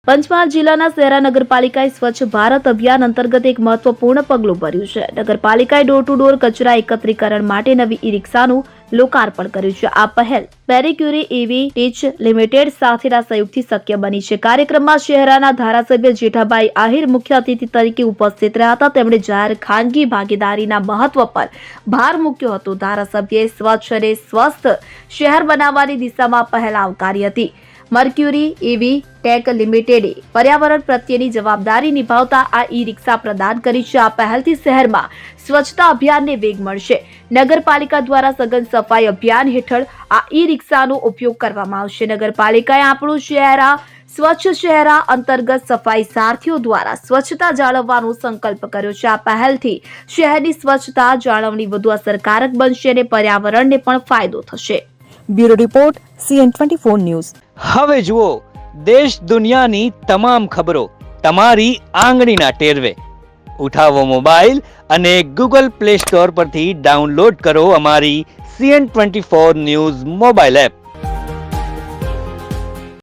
પંચમહાલ જિલ્લાના શહેરા નગરપાલિકાએ સ્વચ્છ ભારત અભિયાન અંતર્ગત એક મહત્વપૂર્ણ પગલું ભર્યું છે. નગરપાલિકાએ ડોર ટુ ડોર કચરા એકત્રીકરણ માટે નવી ઈ-રિક્ષાનું લોકાર્પણ કર્યું છે. આ પહેલ પેરીક્યુરી ઈવી ટીચ લિમિટેડ સાથેના સહયોગથી શક્ય બની છે. કાર્યક્રમમાં શહેરાના ધારાસભ્ય જેઠાભાઈ આહિર મુખ્ય અતિથિ તરીકે ઉપસ્થિત રહ્યા હતા. તેમણે જાહેર ખાનગી ભાગીદારીના મહત્વ પર ભાર મૂક્યો હતો. ધારાસભ્યએ સ્વચ્છ અને સ્વસ્થ શહેર બનાવવાની દિશામાં પહેલ આવકારી હતી. મર્ક્યુરી ઈવી ટેક લિમિટેડે પર્યાવરણ પ્રત્યેની જવાબદારી નિભાવતા આ ઈ-રિક્ષા પ્રદાન કરી છે. આ પહેલથી શહેરમાં સ્વચ્છતા અભિયાનને વેગ મળશે. નગરપાલિકા દ્વારા સઘન સફાઈ અભિયાન હેઠળ આ ઈ-રિક્ષાનો ઉપયોગ કરવામાં આવશે. નગરપાલિકાએ આપણું શહેરા સ્વચ્છ શહેરા અંતર્ગત સફાઈ સારથીઓ દ્વારા સ્વચ્છતા જાળવવાનો સંકલ્પ કર્યો છે. આ પહેલથી શહેરની સ્વચ્છતા જાળવણી વધુ અસરકારક બનશે અને પર્યાવરણને પણ ફાયદો થશે. Bureau report CN24 news. હવે જુઓ દેશ દુનિયાની તમામ ખબરો તમારી આંગળીના ટેરવે. ઉઠાવો મોબાઈલ અને Google Play Store પરથી ડાઉનલોડ કરો અમારી CN24 ન્યૂઝ મોબાઈલ એપ.